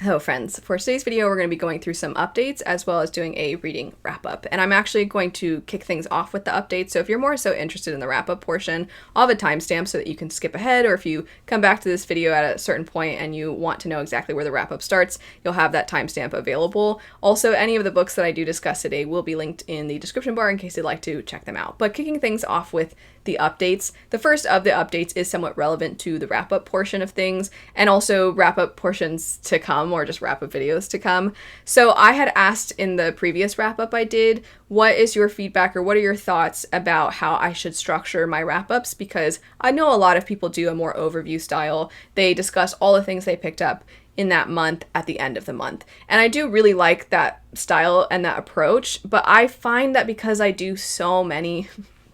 Hello friends, for today's video we're going to be going through some updates as well as doing a reading wrap-up. And I'm actually going to kick things off with the updates, so if you're more so interested in the wrap-up portion, I'll have a timestamp so that you can skip ahead, or if you come back to this video at a certain point and you want to know exactly where the wrap-up starts, you'll have that timestamp available. Also, any of the books that I do discuss today will be linked in the description bar in case you'd like to check them out. But kicking things off with the updates. The first of the updates is somewhat relevant to the wrap-up portion of things, and also wrap-up portions to come, or just wrap-up videos to come. So I had asked in the previous wrap-up I did, what is your feedback or what are your thoughts about how I should structure my wrap-ups, because I know a lot of people do a more overview style. They discuss all the things they picked up in that month at the end of the month. And I do really like that style and that approach, but I find that because I do so many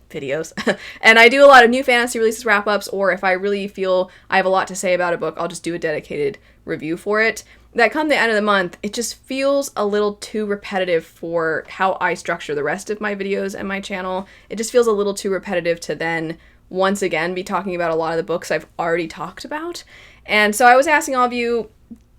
videos and I do a lot of new fantasy releases wrap-ups, or if I really feel I have a lot to say about a book, I'll just do a dedicated review for it, that come the end of the month, it just feels a little too repetitive for how I structure the rest of my videos and my channel. It just feels a little too repetitive to then once again be talking about a lot of the books I've already talked about. And so I was asking all of you,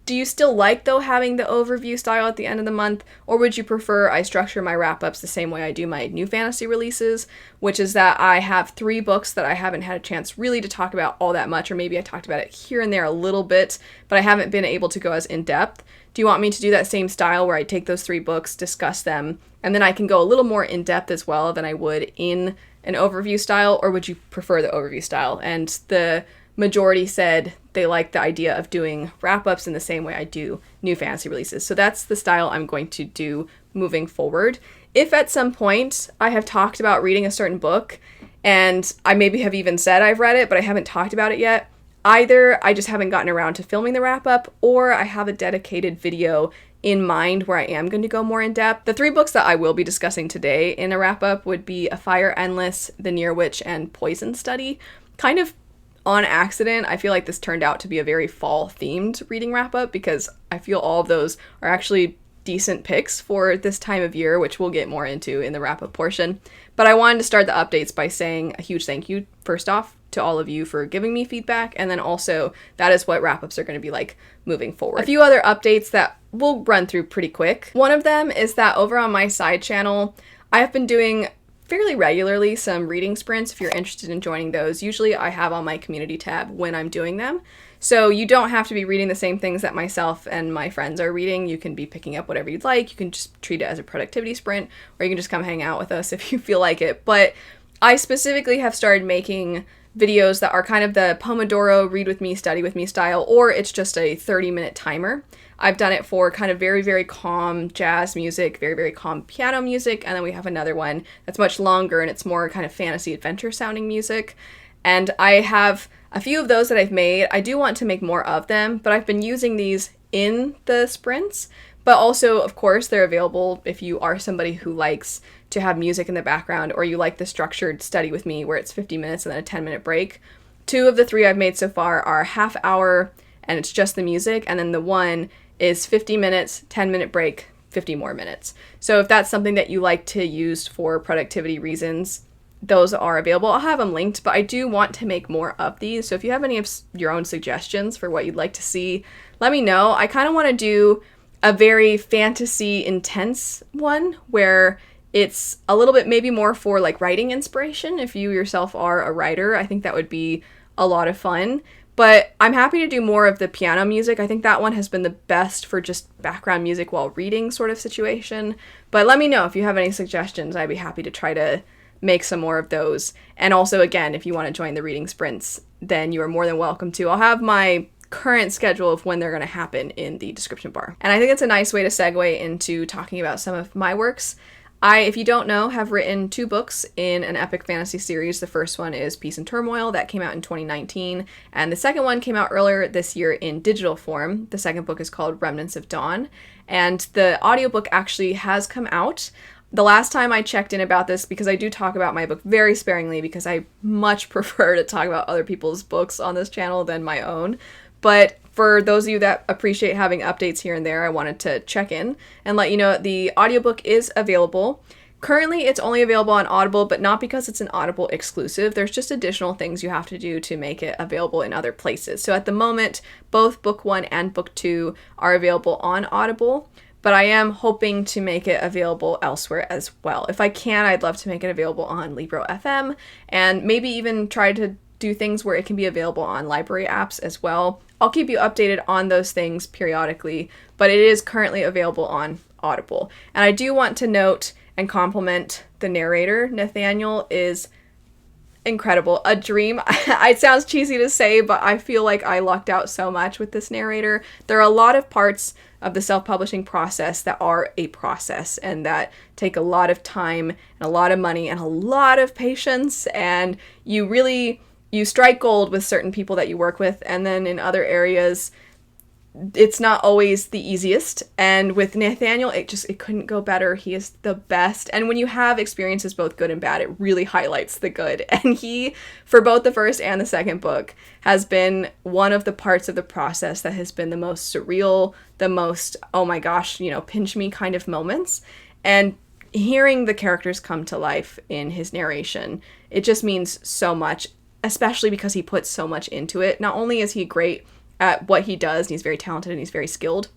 do you still like, though, having the overview style at the end of the month, or would you prefer I structure my wrap-ups the same way I do my new fantasy releases, which is that I have 3 books that I haven't had a chance really to talk about all that much, or maybe I talked about it here and there a little bit, but I haven't been able to go as in-depth? Do you want me to do that same style where I take those 3 books, discuss them, and then I can go a little more in-depth as well than I would in an overview style, or would you prefer the overview style? And the majority said they like the idea of doing wrap-ups in the same way I do new fantasy releases. So that's the style I'm going to do moving forward. If at some point I have talked about reading a certain book, and I maybe have even said I've read it, but I haven't talked about it yet, either I just haven't gotten around to filming the wrap-up, or I have a dedicated video in mind where I am going to go more in depth. The 3 books that I will be discussing today in a wrap-up would be A Fire Endless, The Near Witch, and Poison Study. Kind of on accident, I feel like this turned out to be a very fall-themed reading wrap-up, because I feel all of those are actually decent picks for this time of year, which we'll get more into in the wrap-up portion. But I wanted to start the updates by saying a huge thank you, first off, to all of you for giving me feedback, and then also that is what wrap-ups are going to be like moving forward. A few other updates that we'll run through pretty quick. One of them is that over on my side channel, I have been doing fairly regularly some reading sprints. If you're interested in joining those, usually I have on my community tab when I'm doing them. So you don't have to be reading the same things that myself and my friends are reading. You can be picking up whatever you'd like. You can just treat it as a productivity sprint, or you can just come hang out with us if you feel like it. But I specifically have started making videos that are kind of the Pomodoro read with me, study with me style, or it's just a 30-minute timer. I've done it for kind of very, very calm jazz music, very, very calm piano music, and then we have another one that's much longer and it's more kind of fantasy adventure sounding music. And I have a few of those that I've made. I do want to make more of them, but I've been using these in the sprints. But also, of course, they're available if you are somebody who likes to have music in the background, or you like the structured study with me where it's 50 minutes and then a 10-minute break. 2 of the 3 I've made so far are half hour and it's just the music, and then the one is 50 minutes, 10-minute break, 50 more minutes. So if that's something that you like to use for productivity reasons, those are available. I'll have them linked, but I do want to make more of these. So if you have any of your own suggestions for what you'd like to see, let me know. I kind of want to do a very fantasy intense one where it's a little bit maybe more for like writing inspiration. If you yourself are a writer, I think that would be a lot of fun. But I'm happy to do more of the piano music. I think that one has been the best for just background music while reading sort of situation. But let me know if you have any suggestions. I'd be happy to try to make some more of those. And also, again, if you want to join the reading sprints, then you are more than welcome to. I'll have my current schedule of when they're going to happen in the description bar. And I think it's a nice way to segue into talking about some of my works. I, if you don't know, have written 2 books in an epic fantasy series. The first one is Peace and Turmoil, that came out in 2019, and the second one came out earlier this year in digital form. The second book is called Remnants of Dawn, and the audiobook actually has come out. The last time I checked in about this, because I do talk about my book very sparingly, because I much prefer to talk about other people's books on this channel than my own, but for those of you that appreciate having updates here and there, I wanted to check in and let you know that the audiobook is available. Currently, it's only available on Audible, but not because it's an Audible exclusive. There's just additional things you have to do to make it available in other places. So at the moment, both book 1 and book 2 are available on Audible, but I am hoping to make it available elsewhere as well. If I can, I'd love to make it available on Libro FM, and maybe even try to do things where it can be available on library apps as well. I'll keep you updated on those things periodically, but it is currently available on Audible. And I do want to note and compliment the narrator. Nathaniel is incredible. A dream. It sounds cheesy to say, but I feel like I lucked out so much with this narrator. There are a lot of parts of the self-publishing process that are a process and that take a lot of time and a lot of money and a lot of patience, and you strike gold with certain people that you work with, and then in other areas it's not always the easiest. And with Nathaniel, it couldn't go better. He is the best. And when you have experiences both good and bad, it really highlights the good. And he, for both the first and the second book, has been one of the parts of the process that has been the most surreal, the most, oh my gosh, pinch me kind of moments. And hearing the characters come to life in his narration, it just means so much, especially because he puts so much into it. Not only is he great at what he does, and he's very talented and he's very skilled,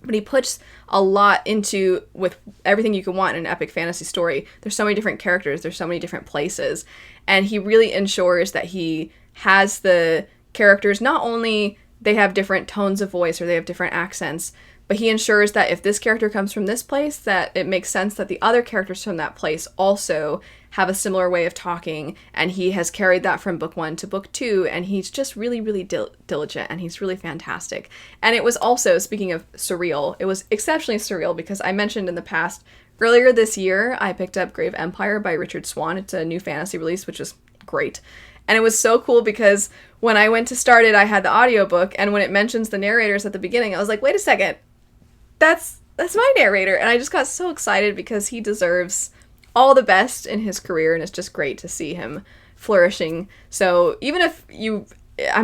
but he puts a lot into with everything you can want in an epic fantasy story. There's so many different characters, there's so many different places, and he really ensures that he has the characters, not only they have different tones of voice or they have different accents, but he ensures that if this character comes from this place, that it makes sense that the other characters from that place also have a similar way of talking, and he has carried that from book 1 to book 2, and he's just really, really diligent, and he's really fantastic. And it was also, speaking of surreal, it was exceptionally surreal because I mentioned in the past, earlier this year, I picked up Grave Empire by Richard Swan. It's a new fantasy release, which is great. And it was so cool because when I went to start it, I had the audiobook, and when it mentions the narrators at the beginning, I was like, wait a second, that's my narrator. And I just got so excited because he deserves all the best in his career, and it's just great to see him flourishing. So even if you, I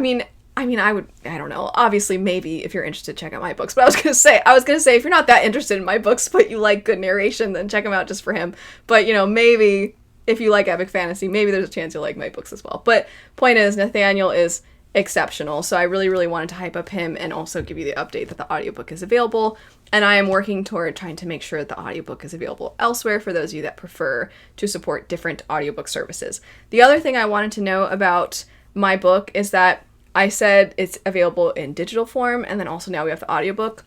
don't know, obviously maybe if you're interested, check out my books, but I was going to say if you're not that interested in my books, but you like good narration, then check them out just for him. But maybe if you like epic fantasy, maybe there's a chance you'll like my books as well. But point is, Nathaniel is exceptional. So I really, really wanted to hype up him and also give you the update that the audiobook is available. And I am working toward trying to make sure that the audiobook is available elsewhere for those of you that prefer to support different audiobook services. The other thing I wanted to know about my book is that I said it's available in digital form, and then also now we have the audiobook.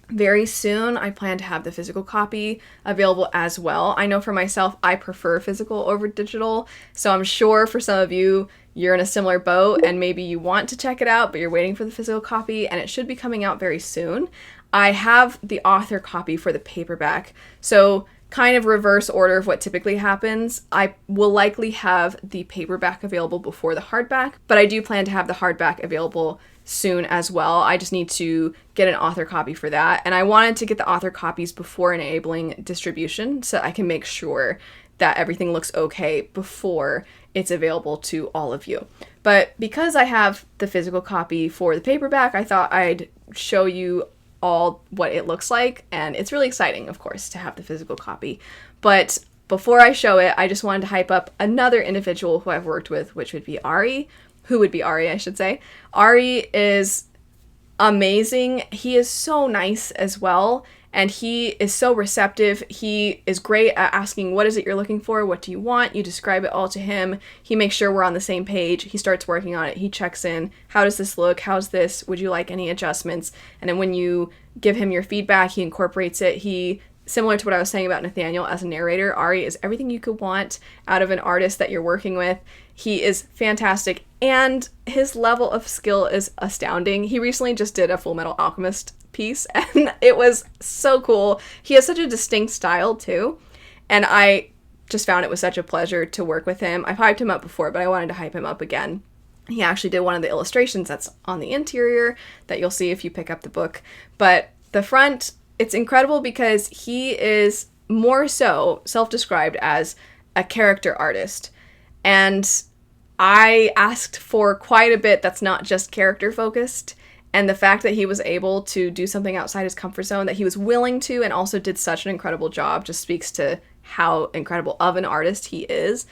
Very soon, I plan to have the physical copy available as well. I know for myself, I prefer physical over digital, so I'm sure for some of you, you're in a similar boat and maybe you want to check it out, but you're waiting for the physical copy, and it should be coming out very soon. I have the author copy for the paperback, so kind of reverse order of what typically happens. I will likely have the paperback available before the hardback, but I do plan to have the hardback available soon as well. I just need to get an author copy for that, and I wanted to get the author copies before enabling distribution so I can make sure that everything looks okay before it's available to all of you. But because I have the physical copy for the paperback, I thought I'd show you all what it looks like, and it's really exciting, of course, to have the physical copy. But before I show it, I just wanted to hype up another individual who I've worked with, which would be Ari. Ari is amazing. He is so nice as well, and he is so receptive. He is great at asking, what is it you're looking for? What do you want? You describe it all to him. He makes sure we're on the same page. He starts working on it. He checks in. How does this look? How's this? Would you like any adjustments? And then when you give him your feedback, he incorporates it. Similar to what I was saying about Nathaniel as a narrator, Ari is everything you could want out of an artist that you're working with. He is fantastic, and his level of skill is astounding. He recently just did a Full Metal Alchemist piece, and it was so cool. He has such a distinct style, too, and I just found it was such a pleasure to work with him. I've hyped him up before, but I wanted to hype him up again. He actually did one of the illustrations that's on the interior that you'll see if you pick up the book, but the front, it's incredible because he is more so self-described as a character artist. And I asked for quite a bit that's not just character focused. And the fact that he was able to do something outside his comfort zone, that he was willing to, and also did such an incredible job, just speaks to how incredible of an artist he is.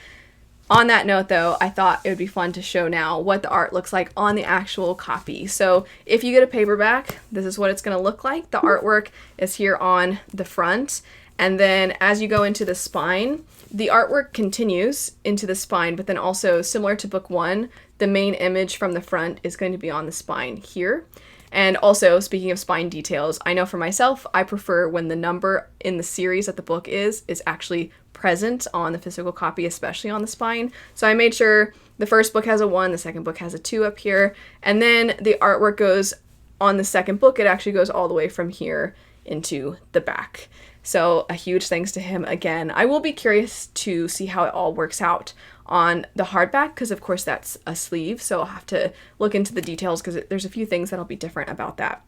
On that note, though, I thought it would be fun to show now what the art looks like on the actual copy. So if you get a paperback, this is what it's going to look like. The artwork is here on the front. And then as you go into the spine, the artwork continues into the spine, but then also similar to book one, the main image from the front is going to be on the spine here. And also, speaking of spine details, I know for myself, I prefer when the number in the series that the book is actually present on the physical copy, especially on the spine. So I made sure the first book has a 1, the second book has a 2 up here, and then the artwork goes on the second book, it actually goes all the way from here into the back. So a huge thanks to him again. I will be curious to see how it all works out on the hardback, because of course that's a sleeve, so I'll have to look into the details because there's a few things that'll be different about that.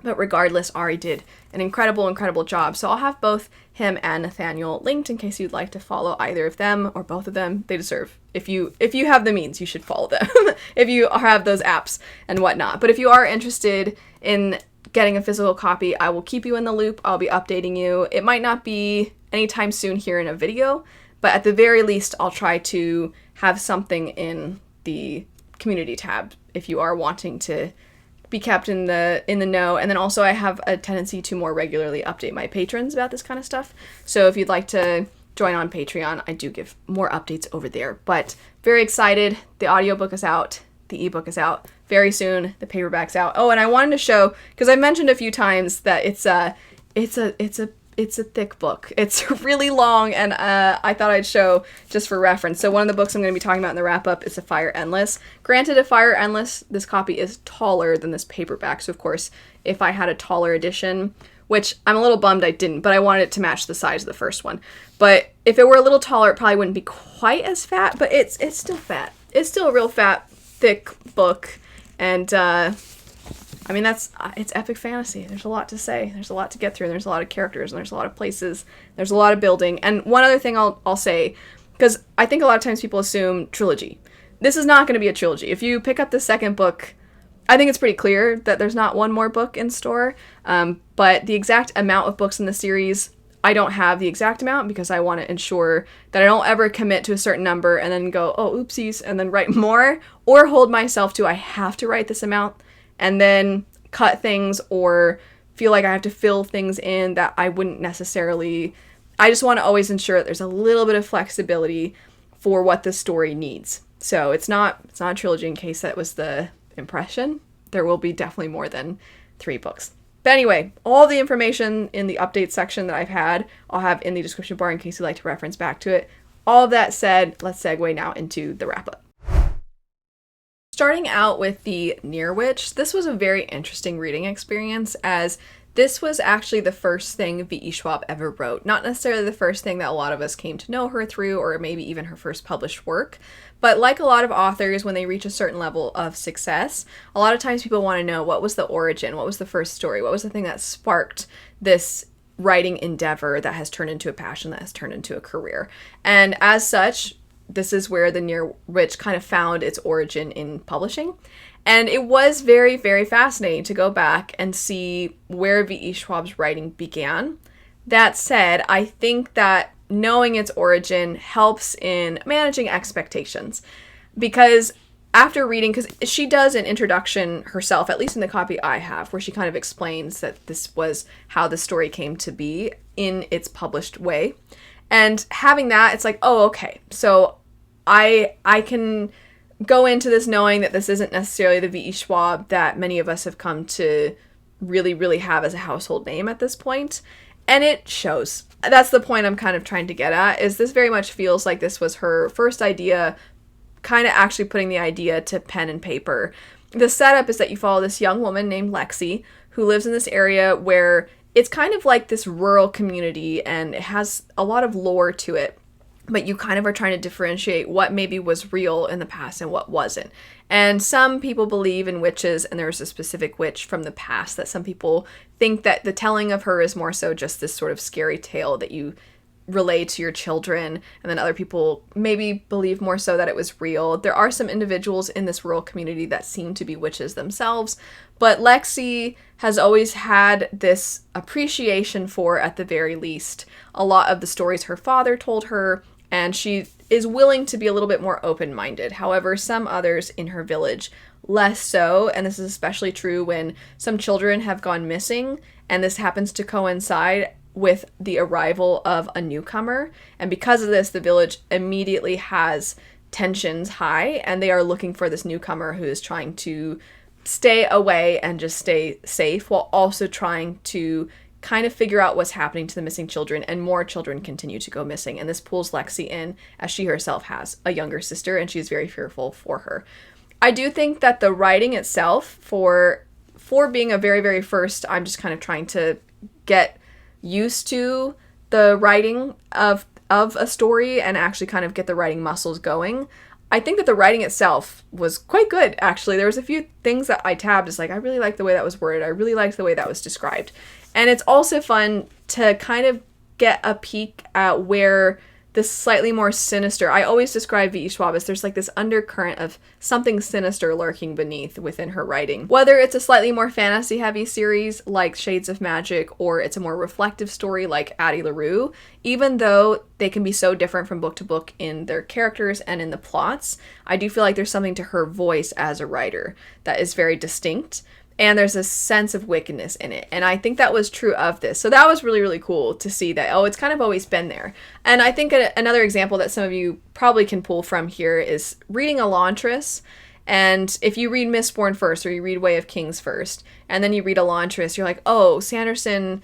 But regardless, Ari did an incredible job. So I'll have both him and Nathaniel linked in case you'd like to follow either of them or both of them. They deserve, if you have the means, you should follow them if you have those apps and whatnot. But if you are interested in getting a physical copy, I will keep you in the loop. I'll be updating you. It might not be anytime soon here in a video, but at the very least, I'll try to have something in the community tab if you are wanting to be kept in the know. And then also I have a tendency to more regularly update my patrons about this kind of stuff. So if you'd like to join on Patreon, I do give more updates over there. But very excited. The audiobook is out. The ebook is out very soon. The paperback's out. Oh, and I wanted to show, because I mentioned a few times that it's a thick book. It's really long, and I thought I'd show just for reference. So one of the books I'm going to be talking about in the wrap-up is A Fire Endless. Granted, A Fire Endless, this copy is taller than this paperback, so of course, if I had a taller edition, which I'm a little bummed I didn't, but I wanted it to match the size of the first one. But if it were a little taller, it probably wouldn't be quite as fat, but it's still fat. It's still a real fat, thick book, and I mean, it's epic fantasy. There's a lot to say. There's a lot to get through. There's a lot of characters, and there's a lot of places. There's a lot of building. And one other thing I'll say, because I think a lot of times people assume trilogy. This is not going to be a trilogy. If you pick up the second book, I think it's pretty clear that there's not one more book in store. But the exact amount of books in the series, I don't have the exact amount because I want to ensure that I don't ever commit to a certain number and then go, oh, oopsies, and then write more, or hold myself to I have to write this amount, and then cut things or feel like I have to fill things in that I wouldn't necessarily. I just want to always ensure that there's a little bit of flexibility for what the story needs. So it's not a trilogy in case that was the impression. There will be definitely more than 3 books. But anyway, all the information in the update section that I've had, I'll have in the description bar in case you'd like to reference back to it. All of that said, let's segue now into the wrap-up. Starting out with the Near Witch, this was a very interesting reading experience, as this was actually the first thing V.E. Schwab ever wrote. Not necessarily the first thing that a lot of us came to know her through, or maybe even her first published work. But like a lot of authors, when they reach a certain level of success, a lot of times people want to know, what was the origin? What was the first story? What was the thing that sparked this writing endeavor that has turned into a passion, that has turned into a career? And as such, this is where the Near Witch kind of found its origin in publishing. And it was very, very fascinating to go back and see where V.E. Schwab's writing began. That said, I think that knowing its origin helps in managing expectations. Because after reading, because she does an introduction herself, at least in the copy I have, where she kind of explains that this was how the story came to be in its published way. And having that, it's like, oh, okay, so I can go into this knowing that this isn't necessarily the V.E. Schwab that many of us have come to really, really have as a household name at this point. And it shows. That's the point I'm kind of trying to get at, is this very much feels like this was her first idea, kind of actually putting the idea to pen and paper. The setup is that you follow this young woman named Lexi, who lives in this area where it's kind of like this rural community, and it has a lot of lore to it. But you kind of are trying to differentiate what maybe was real in the past and what wasn't. And some people believe in witches, and there's a specific witch from the past that some people think that the telling of her is more so just this sort of scary tale that you relay to your children, and then other people maybe believe more so that it was real. There are some individuals in this rural community that seem to be witches themselves, but Lexi has always had this appreciation for, at the very least, a lot of the stories her father told her, and she is willing to be a little bit more open-minded. However, some others in her village, less so, and this is especially true when some children have gone missing, and this happens to coincide with the arrival of a newcomer, and because of this, the village immediately has tensions high, and they are looking for this newcomer who is trying to stay away and just stay safe, while also trying to kind of figure out what's happening to the missing children, and more children continue to go missing, and this pulls Lexi in, as she herself has a younger sister, and she's very fearful for her. I do think that the writing itself, for being a very, very first, I'm just kind of trying to get used to the writing of a story and actually kind of get the writing muscles going. I think that the writing itself was quite good, actually. There was a few things that I tabbed as like, I really liked the way that was worded. I really liked the way that was described. And it's also fun to kind of get a peek at where this slightly more sinister, I always describe V.E. Schwab as there's like this undercurrent of something sinister lurking beneath within her writing. Whether it's a slightly more fantasy heavy series like Shades of Magic, or it's a more reflective story like Addie LaRue, even though they can be so different from book to book in their characters and in the plots, I do feel like there's something to her voice as a writer that is very distinct. And there's a sense of wickedness in it. And I think that was true of this. So that was really, really cool to see that, oh, it's kind of always been there. And I think another example that some of you probably can pull from here is reading Elantris. And if you read Mistborn first, or you read Way of Kings first, and then you read Elantris, you're like, oh, Sanderson,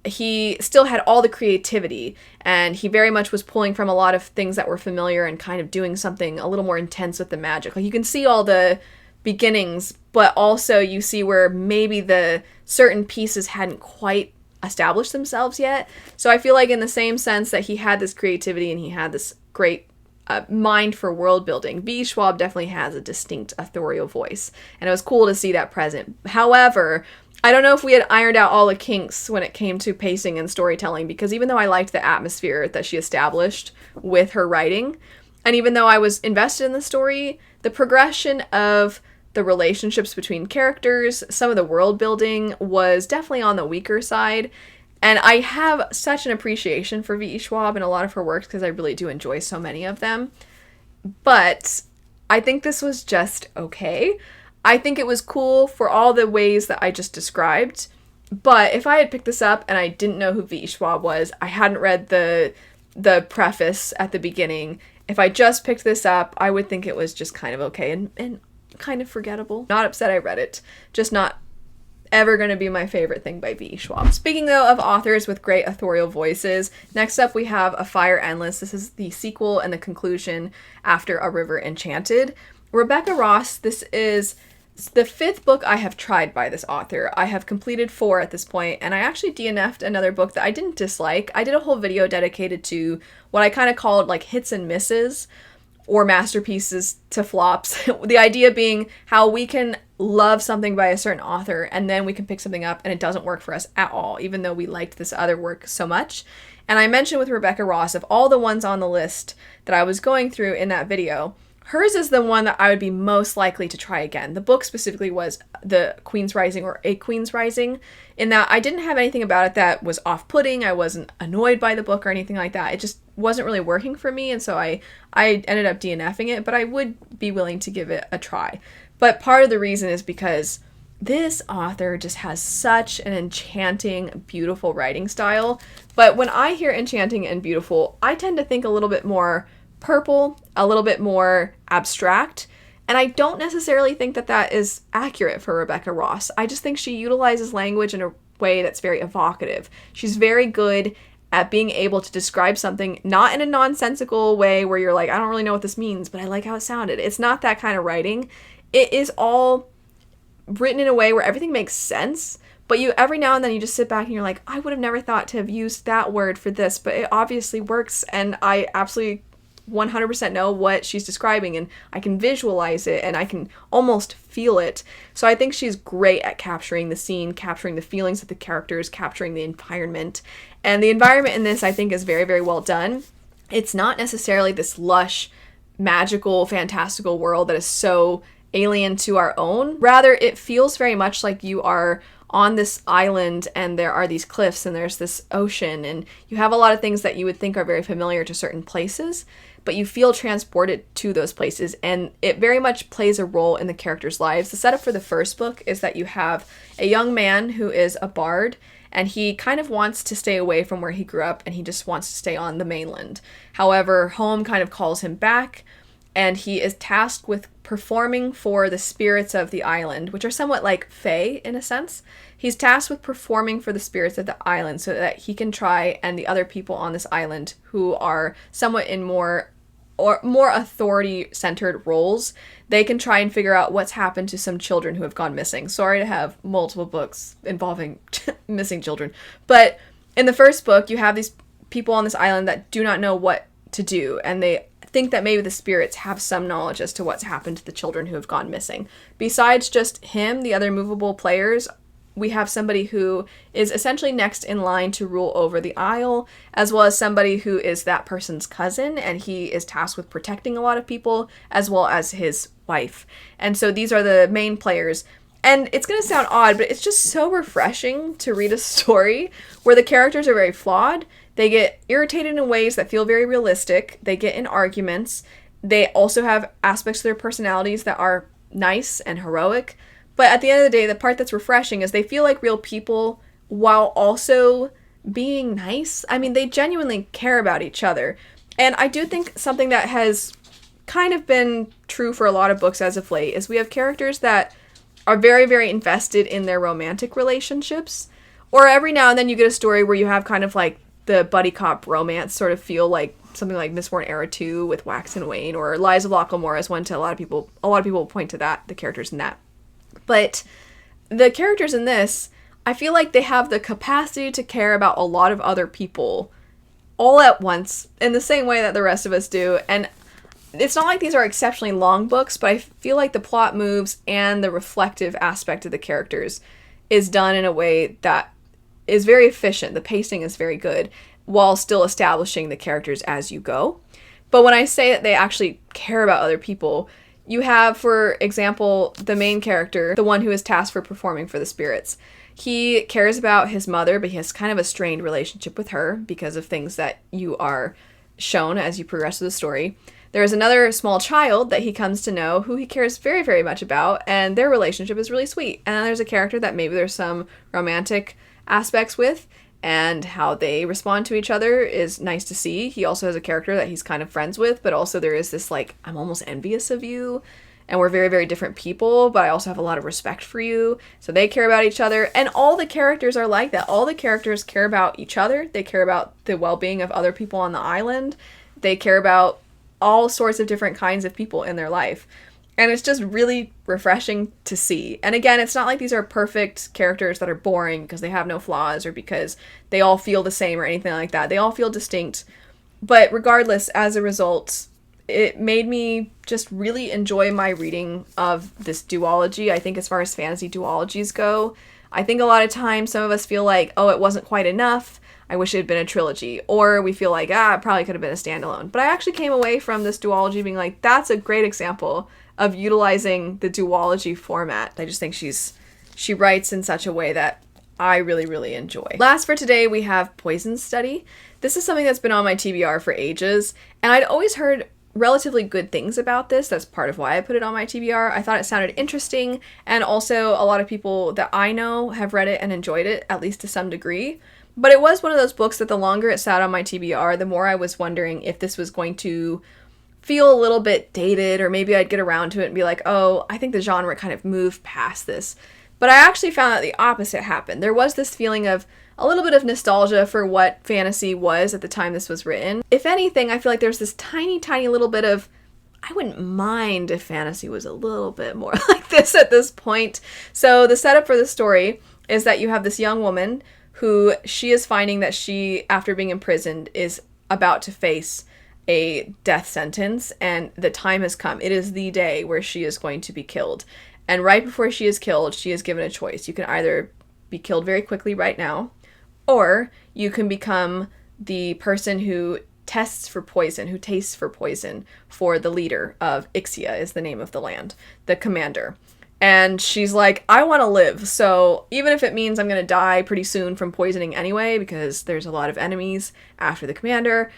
he still had all the creativity. And he very much was pulling from a lot of things that were familiar and kind of doing something a little more intense with the magic. Like, you can see all the beginnings, but also you see where maybe the certain pieces hadn't quite established themselves yet. So I feel like in the same sense that he had this creativity and he had this great mind for world building, V. Schwab definitely has a distinct authorial voice, and it was cool to see that present. However, I don't know if we had ironed out all the kinks when it came to pacing and storytelling, because even though I liked the atmosphere that she established with her writing, and even though I was invested in the story, the progression of the relationships between characters, some of the world building was definitely on the weaker side. And I have such an appreciation for V.E. Schwab and a lot of her works because I really do enjoy so many of them. But I think this was just okay. I think it was cool for all the ways that I just described. But if I had picked this up and I didn't know who V.E. Schwab was, I hadn't read the preface at the beginning, if I just picked this up, I would think it was just kind of okay and kind of forgettable. Not upset I read it, just not ever going to be my favorite thing by V.E. Schwab. Speaking though of authors with great authorial voices, next up we have A Fire Endless. This is the sequel and the conclusion after A River Enchanted. Rebecca Ross, this is the 5th book I have tried by this author. I have completed 4 at this point, and I actually DNF'd another book that I didn't dislike. I did a whole video dedicated to what I kind of called like hits and misses, or masterpieces to flops. The idea being how we can love something by a certain author and then we can pick something up and it doesn't work for us at all, even though we liked this other work so much. And I mentioned with Rebecca Ross, of all the ones on the list that I was going through in that video, hers is the one that I would be most likely to try again. The book specifically was The Queen's Rising, or A Queen's Rising, in that I didn't have anything about it that was off-putting. I wasn't annoyed by the book or anything like that. It just wasn't really working for me, and so I ended up DNFing it, but I would be willing to give it a try. But part of the reason is because this author just has such an enchanting, beautiful writing style. But when I hear enchanting and beautiful, I tend to think a little bit more purple, a little bit more abstract, and I don't necessarily think that that is accurate for Rebecca Ross. I just think she utilizes language in a way that's very evocative. She's very good at being able to describe something not in a nonsensical way where you're like, I don't really know what this means, but I like how it sounded. It's not that kind of writing. It is all written in a way where everything makes sense, but you every now and then you just sit back and you're like, I would have never thought to have used that word for this, but it obviously works, and I absolutely 100% know what she's describing, and I can visualize it and I can almost feel it. So I think she's great at capturing the scene, capturing the feelings of the characters, capturing the environment. And the environment in this, I think, is very, very well done. It's not necessarily this lush, magical, fantastical world that is so alien to our own. Rather, it feels very much like you are on this island and there are these cliffs and there's this ocean, and you have a lot of things that you would think are very familiar to certain places, but you feel transported to those places, and it very much plays a role in the characters' lives. The setup for the first book is that you have a young man who is a bard, and he kind of wants to stay away from where he grew up, and he just wants to stay on the mainland. However, home kind of calls him back, and he is tasked with performing for the spirits of the island, which are somewhat like fae in a sense. He's tasked with performing for the spirits of the island so that he can try, and the other people on this island who are somewhat in more authority-centered roles, they can try and figure out what's happened to some children who have gone missing. Sorry to have multiple books involving missing children. But in the first book, you have these people on this island that do not know what to do, and they think that maybe the spirits have some knowledge as to what's happened to the children who have gone missing. Besides just him, the other movable players, we have somebody who is essentially next in line to rule over the Isle, as well as somebody who is that person's cousin, and he is tasked with protecting a lot of people, as well as his wife. And so these are the main players. And it's going to sound odd, but it's just so refreshing to read a story where the characters are very flawed. They get irritated in ways that feel very realistic. They get in arguments. They also have aspects of their personalities that are nice and heroic. But at the end of the day, the part that's refreshing is they feel like real people while also being nice. I mean, they genuinely care about each other. And I do think something that has kind of been true for a lot of books as of late is we have characters that are very, very invested in their romantic relationships. Or every now and then you get a story where you have kind of like the buddy cop romance sort of feel, like something like Mistborn Era 2 with Wax and Wayne, or Lies of Locklemore as one to a lot of people point to that, the characters in that. But the characters in this, I feel like they have the capacity to care about a lot of other people all at once in the same way that the rest of us do. And it's not like these are exceptionally long books, but I feel like the plot moves and the reflective aspect of the characters is done in a way that is very efficient. The pacing is very good while still establishing the characters as you go. But when I say that they actually care about other people, you have, for example, the main character, the one who is tasked for performing for the spirits. He cares about his mother, but he has kind of a strained relationship with her because of things that you are shown as you progress through the story. There is another small child that he comes to know who he cares very, very much about, and their relationship is really sweet. And then there's a character that maybe there's some romantic aspects with, and how they respond to each other is nice to see. He also has a character that he's kind of friends with, but also there is this like, I'm almost envious of you, and we're very, very different people, but I also have a lot of respect for you. So they care about each other, and all the characters are like that. All the characters care about each other. They care about the well-being of other people on the island. They care about all sorts of different kinds of people in their life. And it's just really refreshing to see. And again, it's not like these are perfect characters that are boring because they have no flaws or because they all feel the same or anything like that. They all feel distinct. But regardless, as a result, it made me just really enjoy my reading of this duology. I think as far as fantasy duologies go, I think a lot of times some of us feel like, oh, it wasn't quite enough. I wish it had been a trilogy. Or we feel like, it probably could have been a standalone. But I actually came away from this duology being like, that's a great example of utilizing the duology format. I just think she writes in such a way that I really, really enjoy. Last for today, we have Poison Study. This is something that's been on my TBR for ages, and I'd always heard relatively good things about this. That's part of why I put it on my TBR. I thought it sounded interesting, and also a lot of people that I know have read it and enjoyed it, at least to some degree. But it was one of those books that the longer it sat on my TBR, the more I was wondering if this was going to feel a little bit dated, or maybe I'd get around to it and be like, oh, I think the genre kind of moved past this. But I actually found that the opposite happened. There was this feeling of a little bit of nostalgia for what fantasy was at the time this was written. If anything, I feel like there's this tiny, tiny little bit of, I wouldn't mind if fantasy was a little bit more like this at this point. So the setup for the story is that you have this young woman who she is finding that she, after being imprisoned, is about to face a death sentence, and the time has come. It is the day where she is going to be killed. And right before she is killed, she is given a choice. You can either be killed very quickly right now, or you can become the person who tests for poison, who tastes for poison for the leader of Ixia, is the name of the land, the commander. And she's like, I want to live, so even if it means I'm going to die pretty soon from poisoning anyway, because there's a lot of enemies after the commander,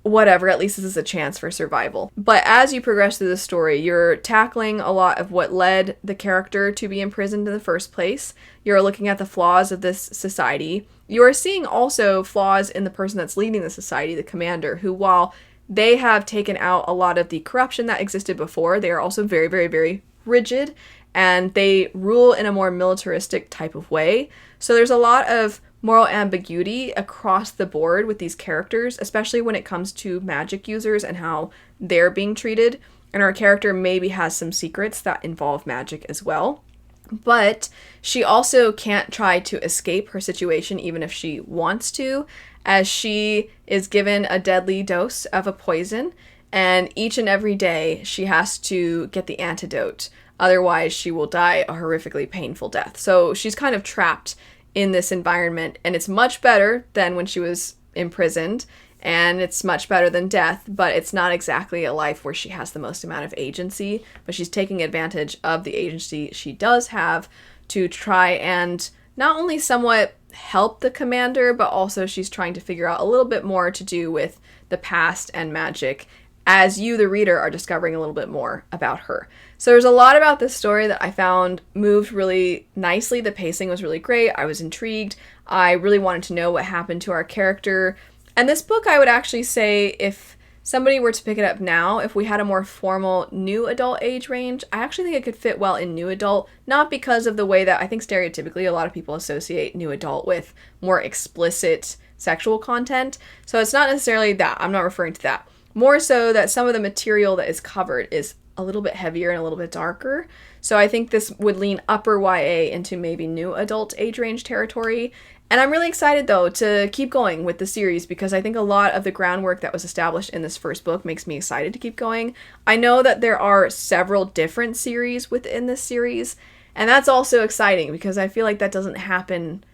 whatever, at least this is a chance for survival. But as you progress through the story, you're tackling a lot of what led the character to be imprisoned in the first place. You're looking at the flaws of this society. You are seeing also flaws in the person that's leading the society, the commander, who, while they have taken out a lot of the corruption that existed before, they are also very, very, very rigid, and they rule in a more militaristic type of way. So there's a lot of moral ambiguity across the board with these characters, especially when it comes to magic users and how they're being treated. And our character maybe has some secrets that involve magic as well. But she also can't try to escape her situation even if she wants to, as she is given a deadly dose of a poison, and each and every day she has to get the antidote. Otherwise, she will die a horrifically painful death. So she's kind of trapped in this environment, and it's much better than when she was imprisoned, and it's much better than death, but it's not exactly a life where she has the most amount of agency, but she's taking advantage of the agency she does have to try and not only somewhat help the commander, but also she's trying to figure out a little bit more to do with the past and magic, as you, the reader, are discovering a little bit more about her. So there's a lot about this story that I found moved really nicely. The pacing was really great. I was intrigued. I really wanted to know what happened to our character. And this book, I would actually say, if somebody were to pick it up now, if we had a more formal new adult age range, I actually think it could fit well in new adult, not because of the way that I think stereotypically a lot of people associate new adult with more explicit sexual content. So it's not necessarily that. I'm not referring to that. More so that some of the material that is covered is a little bit heavier and a little bit darker. So I think this would lean upper YA into maybe new adult age range territory. And I'm really excited, though, to keep going with the series, because I think a lot of the groundwork that was established in this first book makes me excited to keep going. I know that there are several different series within this series, and that's also exciting because I feel like that doesn't happen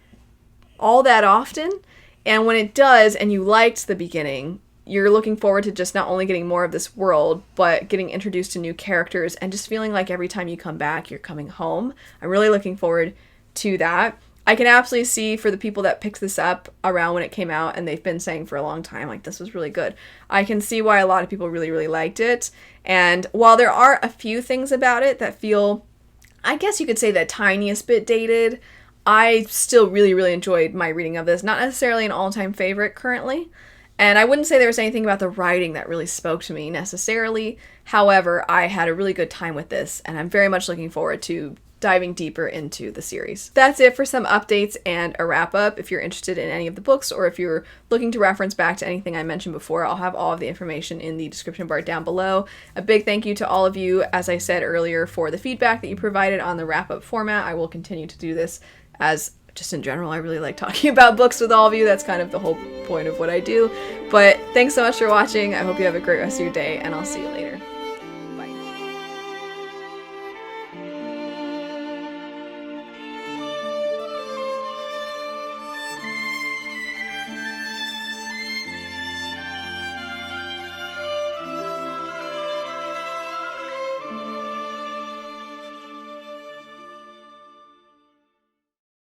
all that often. And when it does, and you liked the beginning, you're looking forward to just not only getting more of this world, but getting introduced to new characters and just feeling like every time you come back, you're coming home. I'm really looking forward to that. I can absolutely see for the people that picked this up around when it came out, and they've been saying for a long time, like, this was really good. I can see why a lot of people really, really liked it. And while there are a few things about it that feel, I guess you could say, the tiniest bit dated, I still really, really enjoyed my reading of this. Not necessarily an all-time favorite currently. And I wouldn't say there was anything about the writing that really spoke to me necessarily. However, I had a really good time with this, and I'm very much looking forward to diving deeper into the series. That's it for some updates and a wrap-up. If you're interested in any of the books, or if you're looking to reference back to anything I mentioned before, I'll have all of the information in the description bar down below. A big thank you to all of you, as I said earlier, for the feedback that you provided on the wrap-up format. I will continue to do this, as just in general, I really like talking about books with all of you. That's kind of the whole point of what I do. But thanks so much for watching. I hope you have a great rest of your day, and I'll see you later.